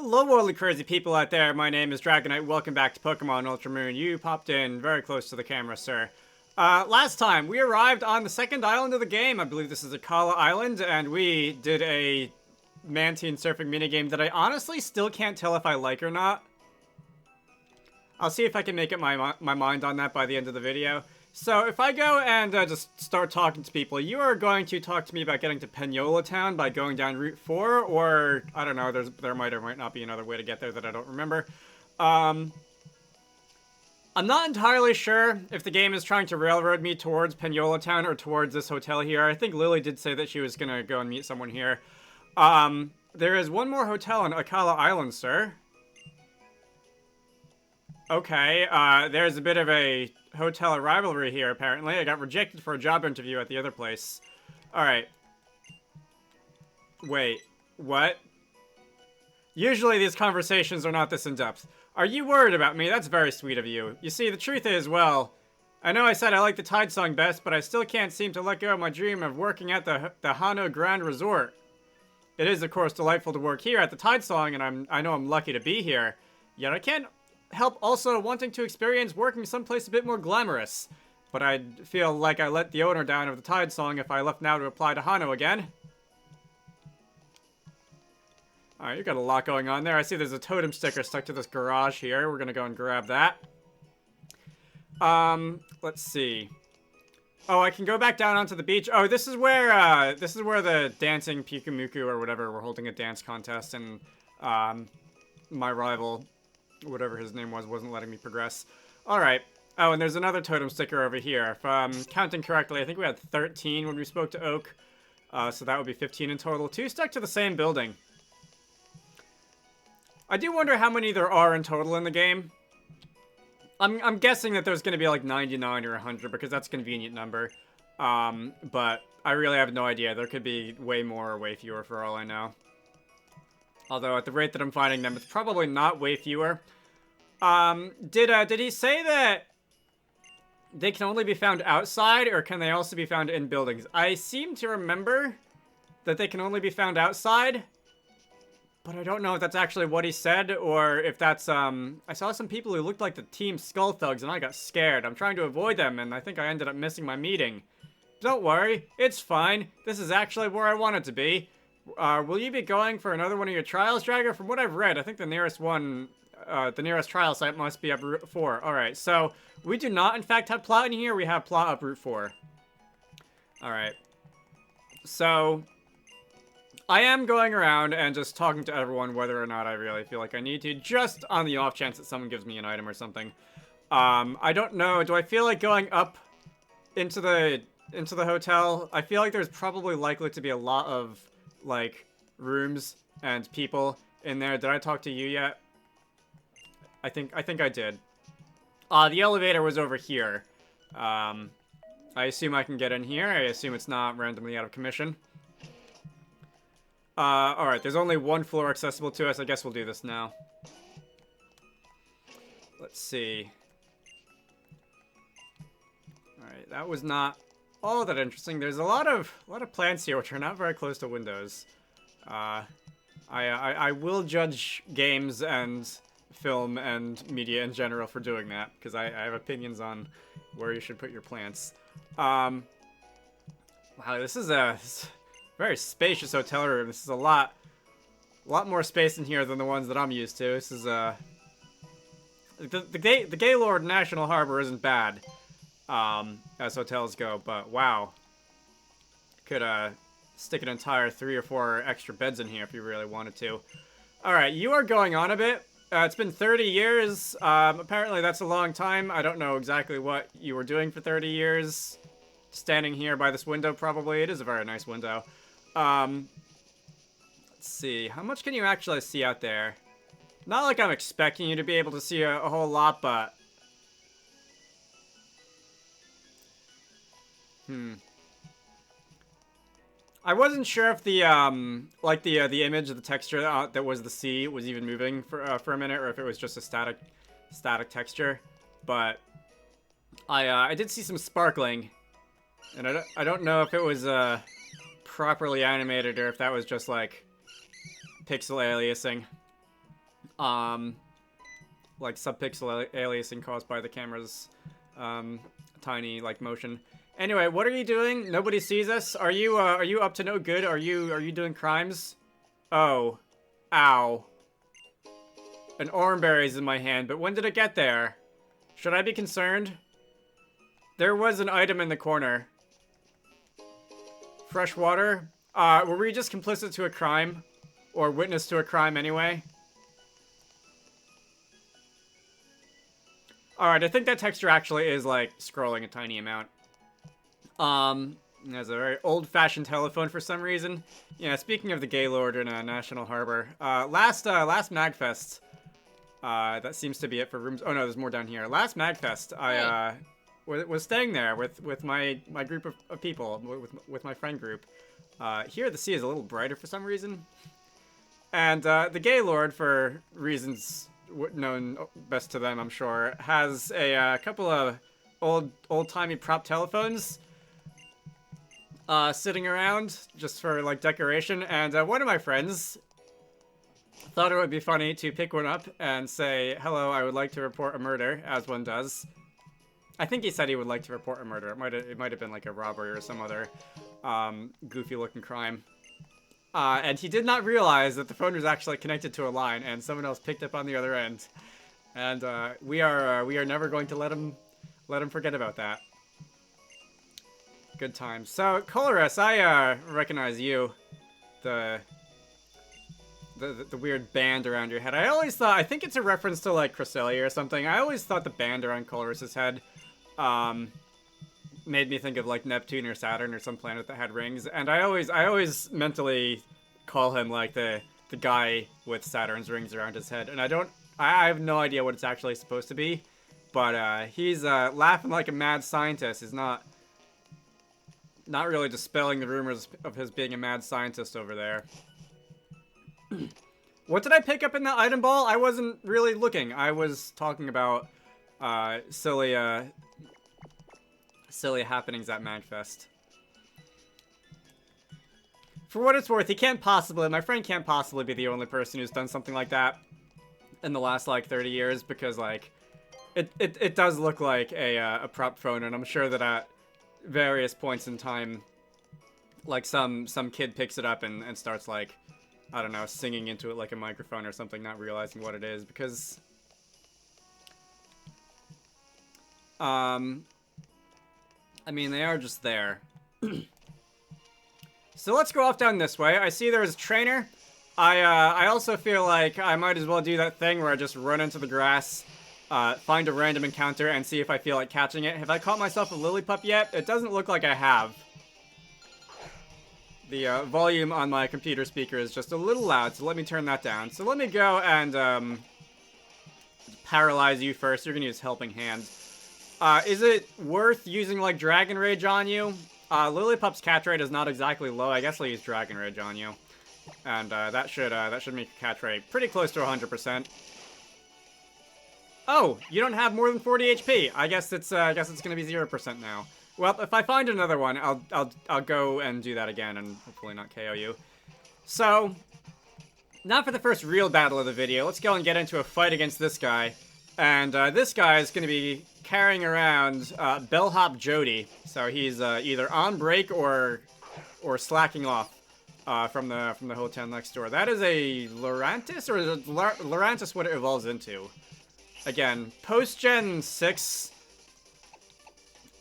Hello, worldly crazy people out there. My name is Dragonite. Welcome back to Pokemon Ultra Moon. You popped in very close to the camera, sir. Last time, we arrived on the second island of the game. I believe this is Akala Island, and we did a Mantine surfing minigame that I honestly still can't tell if I like or not. I'll see if I can make up my mind on that by the end of the video. So if I go and just start talking to people, you are going to talk to me about getting to Paniola Town by going down Route 4, or, I don't know, there might or might not be another way to get there that I don't remember. I'm not entirely sure if the game is trying to railroad me towards Paniola Town or towards this hotel here. I think Lily did say that she was going to go and meet someone here. There is one more hotel on Akala Island, sir. Okay, there's a bit of a hotel rivalry here, apparently. I got rejected for a job interview at the other place. Alright. Wait, what? Usually these conversations are not this in-depth. Are you worried about me? That's very sweet of you. You see, the truth is, well, I know I said I like the Tide Song best, but I still can't seem to let go of my dream of working at the Hano Grand Resort. It is, of course, delightful to work here at the Tide Song, and I know I'm lucky to be here. Yet I can't help also wanting to experience working someplace a bit more glamorous. But I'd feel like I let the owner down of the Tide Song if I left now to apply to Hano again. Alright, you got a lot going on there. I see there's a totem sticker stuck to this garage here. We're gonna go and grab that. Let's see. Oh, I can go back down onto the beach. Oh, this is where the dancing Pikamuku or whatever, we're holding a dance contest, and my rival, whatever his name was, wasn't letting me progress. Alright. Oh, and there's another totem sticker over here. If I'm counting correctly, I think we had 13 when we spoke to Oak. So that would be 15 in total. 2 stuck to the same building. I do wonder how many there are in total in the game. I'm guessing that there's going to be like 99 or 100 because that's a convenient number. But I really have no idea. There could be way more or way fewer for all I know. Although at the rate that I'm finding them, it's probably not way fewer. Did he say that they can only be found outside, or can they also be found in buildings? I seem to remember that they can only be found outside, but I don't know if that's actually what he said, or if that's, I saw some people who looked like the Team Skull Thugs, and I got scared. I'm trying to avoid them, and I think I ended up missing my meeting. Don't worry, it's fine. This is actually where I wanted to be. Will you be going for another one of your trials, Dragger? From what I've read, I think the nearest one, the nearest trial site must be up Route 4. Alright, so we do not, in fact, have plot in here. We have plot up Route 4. Alright. So, I am going around and just talking to everyone whether or not I really feel like I need to, just on the off chance that someone gives me an item or something. I don't know. Do I feel like going up into the hotel? I feel like there's probably likely to be a lot of like rooms and people in there. Did I talk to you yet? I think I did. The elevator was over here. I assume I can get in here. I assume it's not randomly out of commission. Alright, there's only one floor accessible to us. I guess we'll do this now. Let's see. Alright, that was not all that interesting. There's a lot of plants here which are not very close to windows. I will judge games and film and media in general for doing that, because I have opinions on where you should put your plants. Wow, this is a very spacious hotel room. This is a lot more space in here than the ones that I'm used to. This is the Gaylord National Harbor isn't bad. As hotels go, but wow. Could, stick an entire 3 or 4 extra beds in here if you really wanted to. Alright, you are going on a bit. It's been 30 years. Apparently that's a long time. I don't know exactly what you were doing for 30 years. Standing here by this window, probably. It is a very nice window. Let's see. How much can you actually see out there? Not like I'm expecting you to be able to see a whole lot, but I wasn't sure if the like the image of the texture that was the sea was even moving for a minute, or if it was just a static texture. But I did see some sparkling, and I don't know if it was properly animated or if that was just like pixel aliasing. Like subpixel aliasing caused by the camera's tiny like motion. Anyway, what are you doing? Nobody sees us. Are you up to no good? Are you doing crimes? Oh, ow. An orangeberry's in my hand, but when did it get there? Should I be concerned? There was an item in the corner. Fresh water? Were we just complicit to a crime? Or witness to a crime anyway? Alright, I think that texture actually is, like, scrolling a tiny amount. There's a very old-fashioned telephone for some reason. Yeah, speaking of the Gaylord in National Harbor. Last MagFest, that seems to be it for rooms. Oh no, there's more down here. Last MagFest, I, was staying there with my group of people, with my friend group. Here the sea is a little brighter for some reason. And, the Gaylord, for reasons known best to them, I'm sure, has a couple of old-timey prop telephones sitting around just for like decoration, and one of my friends thought it would be funny to pick one up and say, "Hello, I would like to report a murder," as one does. I think he said he would like to report a murder. It might have been like a robbery or some other goofy-looking crime. And he did not realize that the phone was actually connected to a line, and someone else picked up on the other end. And we are never going to let him forget about that. Good times. So, Colorus, I recognize you. The weird band around your head. I think it's a reference to like Cresselia or something. I always thought the band around Colorus's head made me think of like Neptune or Saturn or some planet that had rings, and I always mentally call him like the guy with Saturn's rings around his head, and I have no idea what it's actually supposed to be, but he's laughing like a mad scientist. He's not really dispelling the rumors of his being a mad scientist over there. What did I pick up in that item ball? I wasn't really looking. I was talking about silly happenings at MagFest. For what it's worth, my friend can't possibly be the only person who's done something like that in the last, like, 30 years, because, like, it does look like a prop phone, and I'm sure that at various points in time, like, some kid picks it up and starts, like, I don't know, singing into it like a microphone or something, not realizing what it is, because I mean, they are just there. So let's go off down this way. I see there's a trainer. I also feel like I might as well do that thing where I just run into the grass, find a random encounter, and see if I feel like catching it. Have I caught myself a Lillipup yet? It doesn't look like I have. The volume on my computer speaker is just a little loud, so let me turn that down. So let me go and paralyze you first. You're gonna use Helping Hand. Is it worth using, like, Dragon Rage on you? Lillipup's catch rate is not exactly low. I guess I'll use Dragon Rage on you. And, that should make your catch rate pretty close to 100%. Oh, you don't have more than 40 HP. I guess it's gonna be 0% now. Well, if I find another one, I'll go and do that again and hopefully not KO you. So, now for the first real battle of the video. Let's go and get into a fight against this guy. And, this guy is gonna be carrying around Bellhop Jody, so he's either on break or slacking off from the hotel next door. That is a Lurantis, or is it Lurantis what it evolves into? Again, post-Gen 6,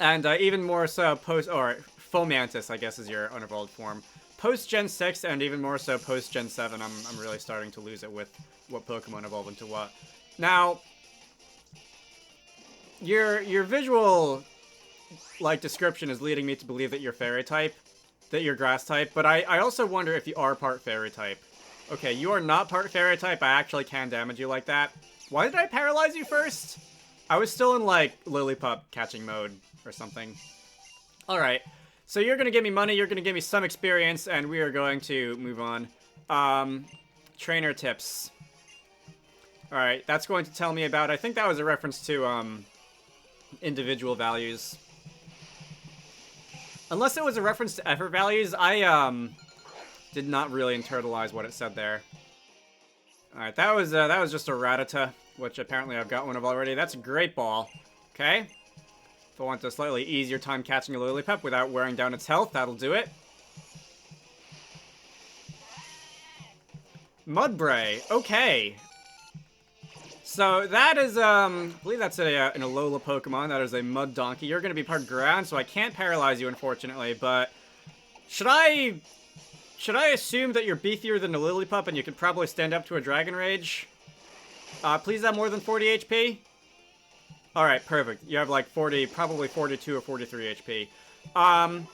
and even more so Fomantis, I guess, is your unevolved form. Post-Gen 6, and even more so post-Gen 7, I'm really starting to lose it with what Pokemon evolve into what. Now, your visual, like, description is leading me to believe that you're fairy type, that you're grass type, but I also wonder if you are part fairy type. Okay, you are not part fairy type. I actually can damage you like that. Why did I paralyze you first? I was still in, like, Lillipup catching mode or something. Alright, so you're gonna give me money, you're gonna give me some experience, and we are going to move on. Trainer tips. Alright, that's going to tell me about, I think that was a reference to, individual values. Unless it was a reference to effort values, I, did not really internalize what it said there. Alright, that was just a Rattata, which apparently I've got one of already. That's a Great Ball. Okay. If I want a slightly easier time catching a Lillipup without wearing down its health, that'll do it. Mudbray. Okay. So that is, I believe that's an Alola Pokemon. That is a Mud Donkey. You're going to be part ground, so I can't paralyze you, unfortunately, but should I assume that you're beefier than a Lillipup and you can probably stand up to a Dragon Rage? Please have more than 40 HP? Alright, perfect. You have like 40, probably 42 or 43 HP.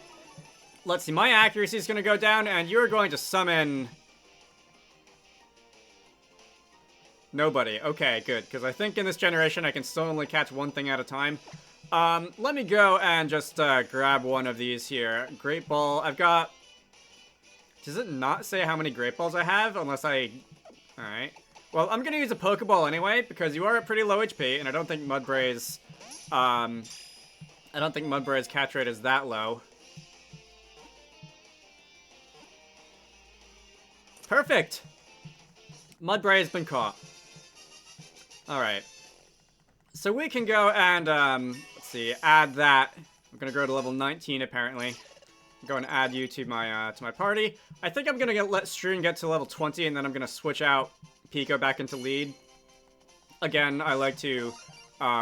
Let's see, my accuracy is going to go down, and you're going to summon... Nobody. Okay, good. Because I think in this generation I can still only catch one thing at a time. Let me go and just grab one of these here. Great Ball. I've got... Does it not say how many Great Balls I have? Unless I... Alright. Well, I'm going to use a Pokeball anyway, because you are at pretty low HP, and I don't think Mudbray's... I don't think Mudbray's catch rate is that low. Perfect! Mudbray has been caught. Alright. So we can go and, let's see, add that. I'm gonna go to level 19, apparently. Go and add you to my party. I think I'm gonna let Stroon get to level 20, and then I'm gonna switch out Pico back into lead. Again, I like to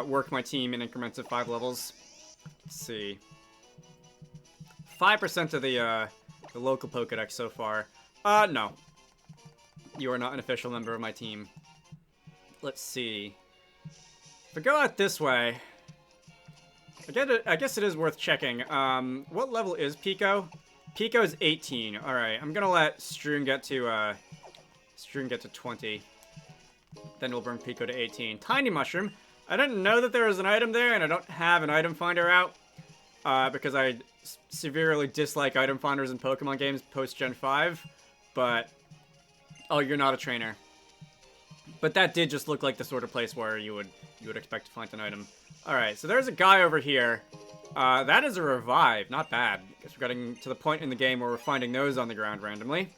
work my team in increments of 5 levels. Let's see. 5% of the local Pokedex so far. No. You are not an official member of my team. Let's see. If we go out this way, I guess it is worth checking. What level is Pico? Pico is 18. All right, I'm gonna let Stroon get to 20. Then we'll bring Pico to 18. Tiny Mushroom. I didn't know that there was an item there, and I don't have an item finder out because I severely dislike item finders in Pokemon games post Gen 5. But oh, you're not a trainer. But that did just look like the sort of place where you would expect to find an item. Alright, so there's a guy over here. That is a revive. Not bad. Guess we're getting to the point in the game where we're finding those on the ground randomly.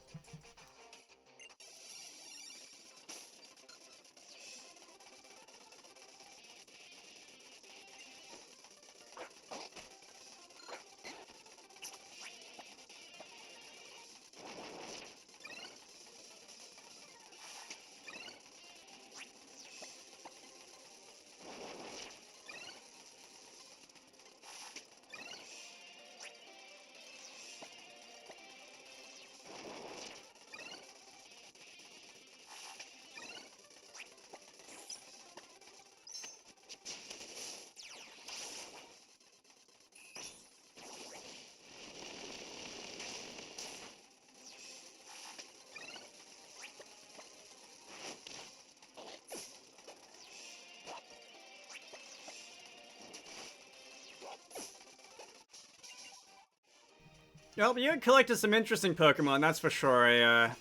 Well, you collected some interesting Pokemon, that's for sure. A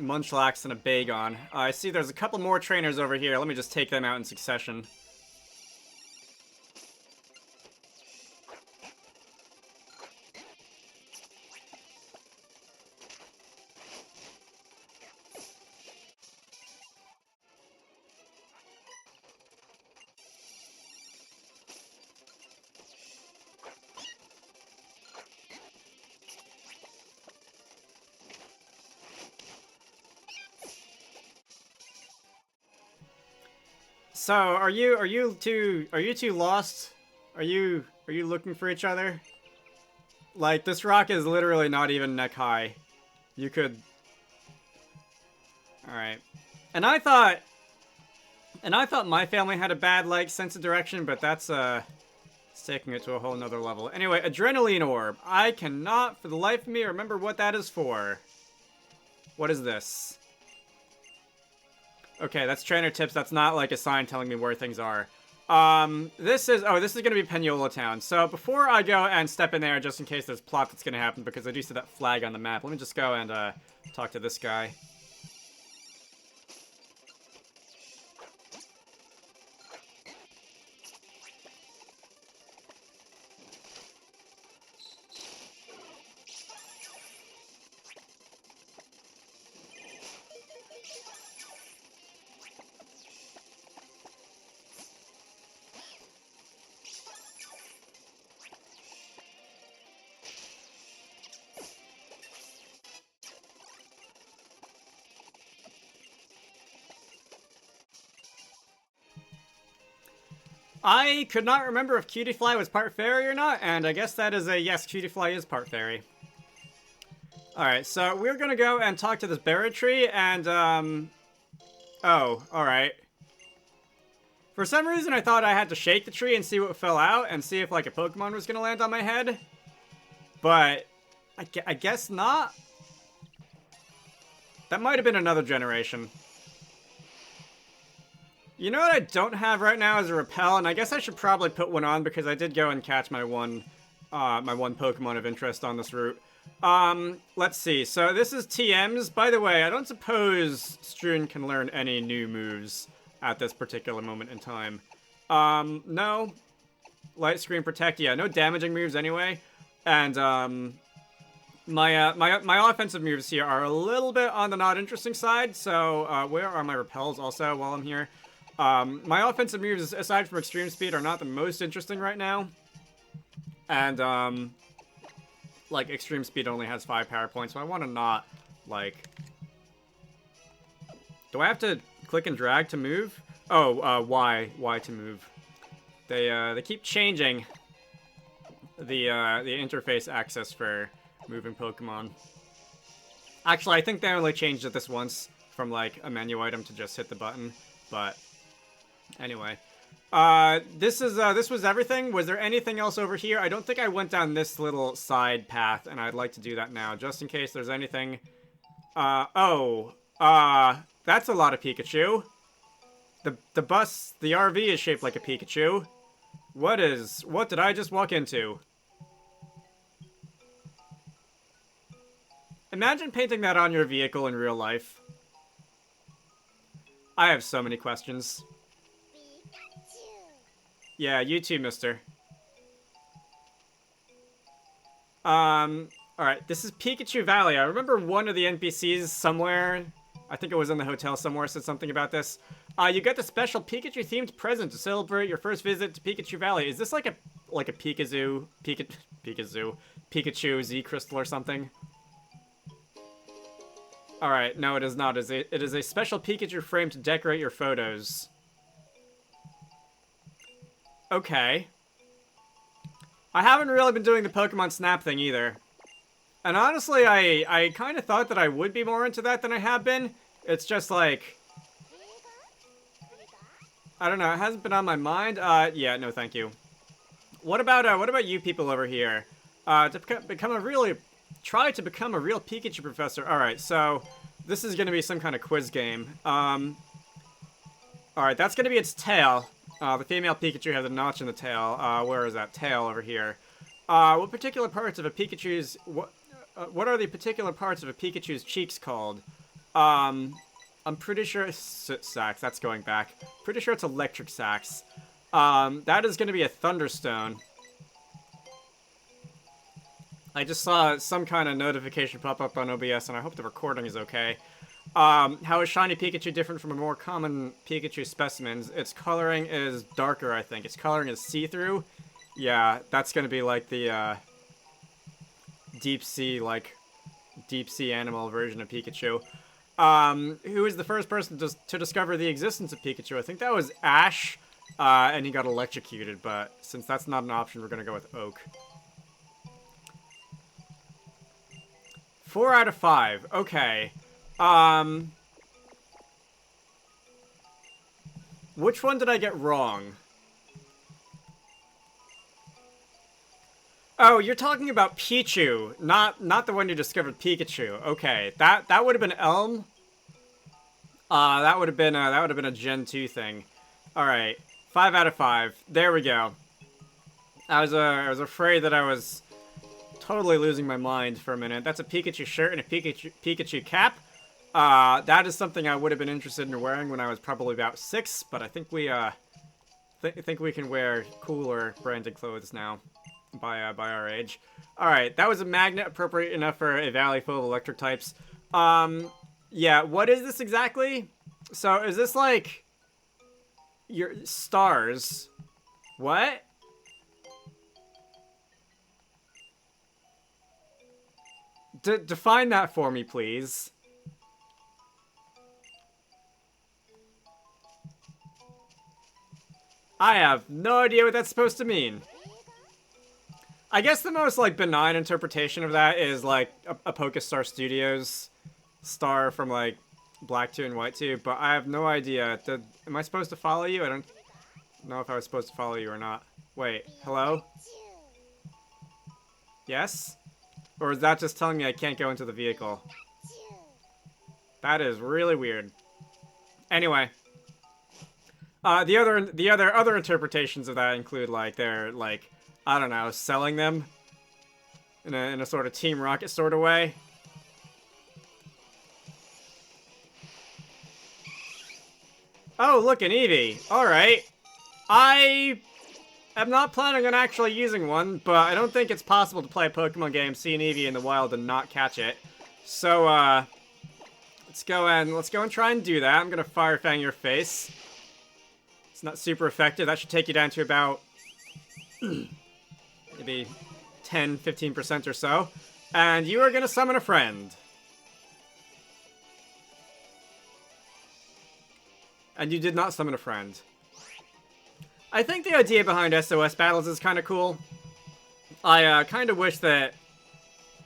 Munchlax and a Bagon. I see there's a couple more trainers over here. Let me just take them out in succession. So, are you two lost? Are you looking for each other? Like, this rock is literally not even neck high. You could... Alright. And I thought my family had a bad, like, sense of direction, but that's, it's taking it to a whole nother level. Anyway, Adrenaline Orb. I cannot, for the life of me, remember what that is for. What is this? Okay, that's trainer tips. That's not like a sign telling me where things are. This is gonna be Paniola Town. So before I go and step in there, just in case there's plot that's gonna happen, because I do see that flag on the map, let me just go and talk to this guy. I could not remember if Cutiefly was part fairy or not, and I guess that is a yes, Cutiefly is part fairy. Alright, so we're gonna go and talk to this berry tree, and, oh, alright. For some reason, I thought I had to shake the tree and see what fell out, and see if, like, a Pokemon was gonna land on my head. But, I guess not. That might have been another generation. You know what I don't have right now is a repel, and I guess I should probably put one on because I did go and catch my one Pokemon of interest on this route. Let's see. So this is TM's. By the way, I don't suppose Strewn can learn any new moves at this particular moment in time. No. Light Screen Protect, yeah, no damaging moves anyway. And, my offensive moves here are a little bit on the not interesting side, so, where are my repels also while I'm here? My offensive moves, aside from Extreme Speed, are not the most interesting right now. And, like, Extreme Speed only has 5 power points, so I want to not, like... Do I have to click and drag to move? Oh, Y to move. They keep changing the interface access for moving Pokemon. Actually, I think they only changed it this once from, like, a menu item to just hit the button, but... Anyway. This was everything. Was there anything else over here? I don't think I went down this little side path, and I'd like to do that now, just in case there's anything. That's a lot of Pikachu. The RV is shaped like a Pikachu. What did I just walk into? Imagine painting that on your vehicle in real life. I have so many questions. Yeah, you too, mister. Alright, this is Pikachu Valley. I remember one of the NPCs somewhere, I think it was in the hotel somewhere, said something about this. You get the special Pikachu-themed present to celebrate your first visit to Pikachu Valley. Is this like a Pikachu Z-Crystal or something? Alright, no it is not. It is a special Pikachu frame to decorate your photos. Okay. I haven't really been doing the Pokemon Snap thing either. And honestly, I kind of thought that I would be more into that than I have been. It's just like... I don't know, it hasn't been on my mind. Yeah, no thank you. What about you people over here? Try to become a real Pikachu professor. Alright, so... This is gonna be some kind of quiz game. Alright, that's gonna be its tail. The female Pikachu has a notch in the tail. Where is that tail over here? What particular parts of a Pikachu's... What are the particular parts of a Pikachu's cheeks called? I'm pretty sure... Sacs, that's going back. Pretty sure it's electric sacs. That is going to be a Thunderstone. I just saw some kind of notification pop up on OBS, and I hope the recording is okay. How is shiny Pikachu different from a more common Pikachu specimens? Its coloring is darker, I think. Its coloring is see-through. Yeah, that's gonna be like the, deep sea animal version of Pikachu. Who is the first person to discover the existence of Pikachu? I think that was Ash, and he got electrocuted, but since that's not an option, we're gonna go with Oak. 4 out of 5. Okay. Which one did I get wrong? Oh, you're talking about Pichu, not the one who discovered Pikachu. Okay, that would have been Elm. That would have been a Gen 2 thing. All right, 5 out of 5. There we go. I was afraid that I was totally losing my mind for a minute. That's a Pikachu shirt and a Pikachu cap. That is something I would have been interested in wearing when I was probably about 6, but I think we think we can wear cooler branded clothes now by our age. All right, that was a magnet appropriate enough for a valley full of electric types. Yeah, what is this exactly? So is this like your stars? What? Define that for me, please. I have no idea what that's supposed to mean. I guess the most, like, benign interpretation of that is, like, a Pokestar Studios star from, like, Black 2 and White 2, but I have no idea. Am I supposed to follow you? I don't know if I was supposed to follow you or not. Wait, hello? Yes? Or is that just telling me I can't go into the vehicle? That is really weird. Anyway. The other interpretations of that include, like, they're, like, I don't know, selling them in a sort of Team Rocket sort of way. Oh, look, an Eevee. Alright. I am not planning on actually using one, but I don't think it's possible to play a Pokemon game, see an Eevee in the wild, and not catch it. So, let's go and try and do that. I'm gonna Fire Fang your face. It's not super effective. That should take you down to about maybe 10-15% or so. And you are gonna summon a friend. And you did not summon a friend. I think the idea behind SOS battles is kind of cool. I kind of wish that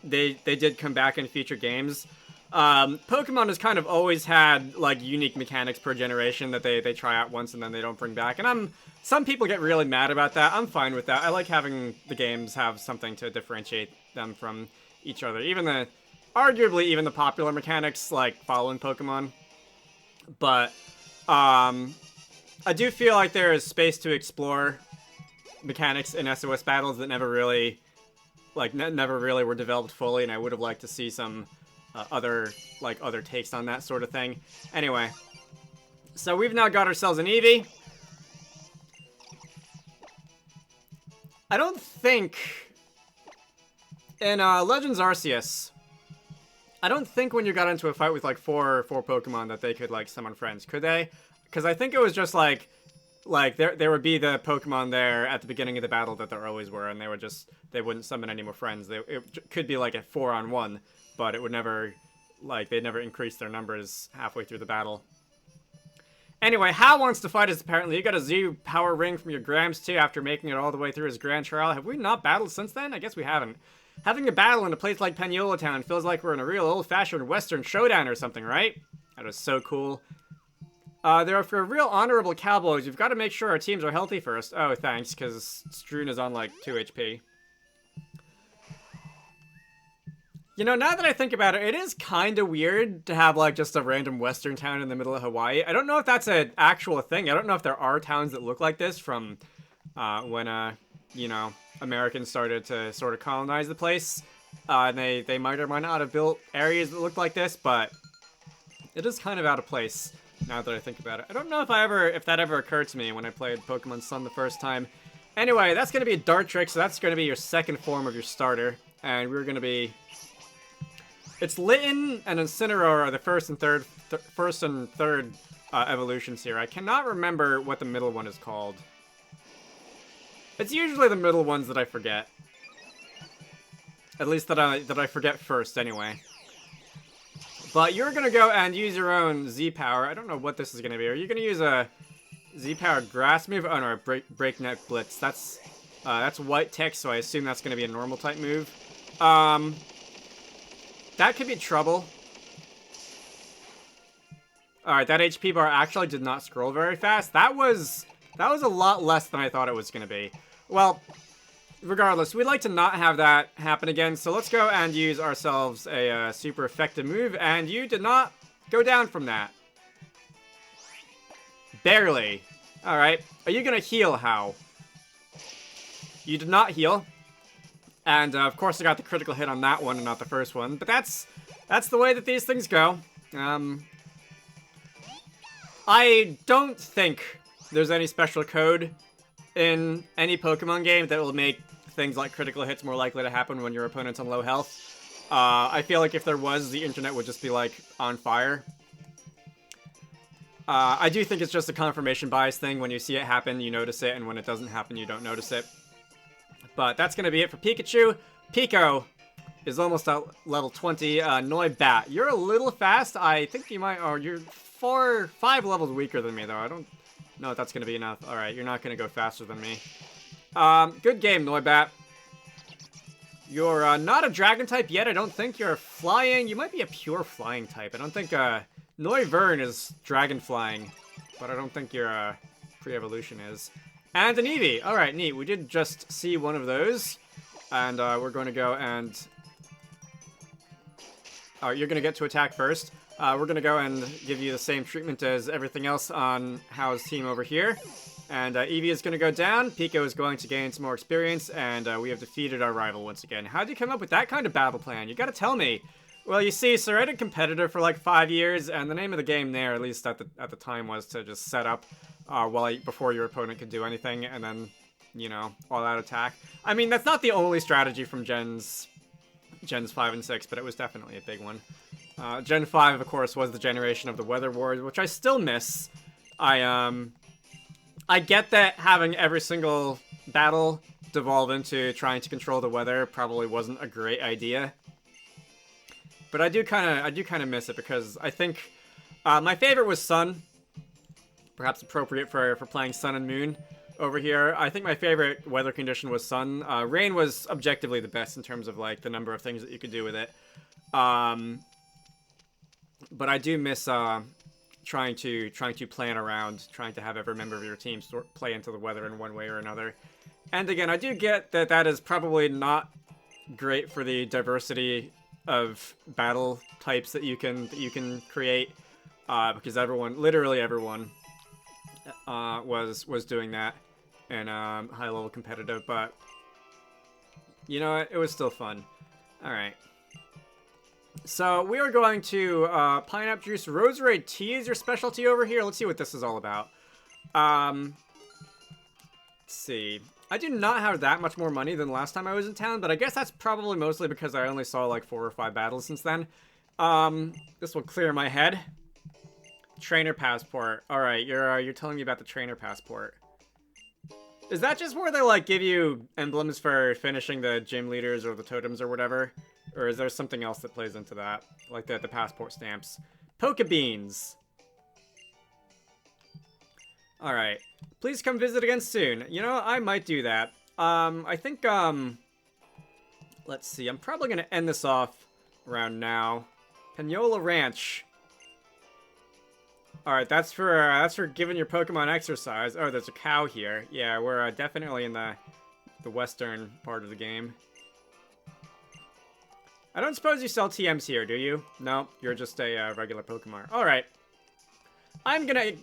they did come back in future games. Pokemon has kind of always had, like, unique mechanics per generation that they try out once and then they don't bring back. And some people get really mad about that. I'm fine with that. I like having the games have something to differentiate them from each other. Arguably even the popular mechanics, like following Pokemon. But, I do feel like there is space to explore mechanics in SOS battles that never really, like, never really were developed fully, and I would have liked to see some other takes on that sort of thing. Anyway, so we've now got ourselves an Eevee. I don't think in Legends Arceus, I don't think when you got into a fight with, like, four Pokemon that they could, like, summon friends. Could they? Because I think it was just, like there would be the Pokemon there at the beginning of the battle that there always were, and they wouldn't summon any more friends. It could be, like, a 4-on-1, but it would never, like, they'd never increase their numbers halfway through the battle. Anyway, Hal wants to fight us, apparently. You got a Z power ring from your Grams, too, after making it all the way through his Grand Trial. Have we not battled since then? I guess we haven't. Having a battle in a place like Paniola Town feels like we're in a real old-fashioned Western showdown or something, right? That was so cool. For real honorable cowboys, you've got to make sure our teams are healthy first. Oh, thanks, because Stroon is on, like, 2 HP. You know, now that I think about it, it is kind of weird to have, like, just a random western town in the middle of Hawaii. I don't know if that's an actual thing. I don't know if there are towns that look like this from when, you know, Americans started to sort of colonize the place. They might or might not have built areas that looked like this, but it is kind of out of place now that I think about it. I don't know if that ever occurred to me when I played Pokemon Sun the first time. Anyway, that's going to be a Dart Trick, so that's going to be your second form of your starter. And we're going to be... It's Litten and Incineroar are the first and third evolutions here. I cannot remember what the middle one is called. It's usually the middle ones that I forget. At least that I forget first, anyway. But you're gonna go and use your own Z power. I don't know what this is gonna be. Are you gonna use a Z powered grass move? Oh no, breakneck blitz. That's white text, so I assume that's gonna be a normal type move. That could be trouble. Alright, that HP bar actually did not scroll very fast. That was a lot less than I thought it was going to be. Well, regardless, we'd like to not have that happen again, so let's go and use ourselves a super effective move, and you did not go down from that. Barely. Alright, are you going to heal, How? You did not heal. And, of course, I got the critical hit on that one and not the first one. But that's the way that these things go. I don't think there's any special code in any Pokemon game that will make things like critical hits more likely to happen when your opponent's on low health. I feel like if there was, the internet would just be, like, on fire. I do think it's just a confirmation bias thing. When you see it happen, you notice it, and when it doesn't happen, you don't notice it. But that's going to be it for Pikachu. Pico is almost at level 20. Noibat, you're a little fast. I think you might... Oh, you're 5 levels weaker than me, though. I don't No, that's gonna be enough. Alright, you're not gonna go faster than me. Good game, Noibat. You're not a dragon type yet. I don't think you're flying. You might be a pure flying type. I don't think Noivern is dragon flying, but I don't think your pre-evolution is. And an Eevee. All right, neat. We did just see one of those, and we're going to go and. Oh, you're going to get to attack first. We're going to go and give you the same treatment as everything else on Hao's team over here. And Eevee is going to go down, Pico is going to gain some more experience, and we have defeated our rival once again. How'd you come up with that kind of battle plan? You gotta tell me. Well, you see, sir, I did competitive for like 5 years, and the name of the game there, at least at the time, was to just set up before your opponent could do anything, and then, you know, all-out attack. I mean, that's not the only strategy from Gens 5 and 6, but it was definitely a big one. Gen 5, of course, was the generation of the Weather Wars, which I still miss. I get that having every single battle devolve into trying to control the weather probably wasn't a great idea. But I do kind of miss it because I think my favorite was Sun. Perhaps appropriate for playing Sun and Moon over here. I think my favorite weather condition was Sun. Rain was objectively the best in terms of like the number of things that you could do with it. But I do miss trying to plan around, trying to have every member of your team play into the weather in one way or another. And again, I do get that that is probably not great for the diversity of battle types that you can create, because everyone, literally everyone, was doing that in high level competitive. But you know, it was still fun. All right. So we are going to pineapple juice. Roserade tea is your specialty over here. Let's see what this is all about. Let's see. I do not have that much more money than last time I was in town, but I guess that's probably mostly because I only saw like 4 or 5 battles since then. This will clear my head. Trainer passport. All right, you're telling me about the trainer passport. Is that just where they like give you emblems for finishing the gym leaders or the totems or whatever? Or is there something else that plays into that? Like the passport stamps. Pokebeans! Alright. Please come visit again soon. You know, I might do that. I think, let's see. I'm probably gonna end this off around now. Paniola Ranch. Alright, that's for giving your Pokemon exercise. Oh, there's a cow here. Yeah, we're definitely in the western part of the game. I don't suppose you sell TMs here, do you? No, you're just a regular Pokemon. All right, I'm gonna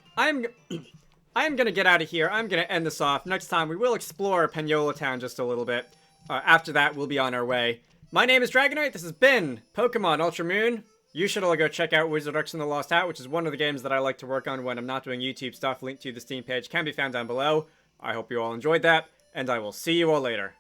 get out of here. I'm gonna end this off. Next time we will explore Paniola Town just a little bit. After that, we'll be on our way. My name is Dragonite. This has been Pokemon Ultra Moon. You should all go check out Wizarducks and the Lost Hat, which is one of the games that I like to work on when I'm not doing YouTube stuff. Link to the Steam page can be found down below. I hope you all enjoyed that, and I will see you all later.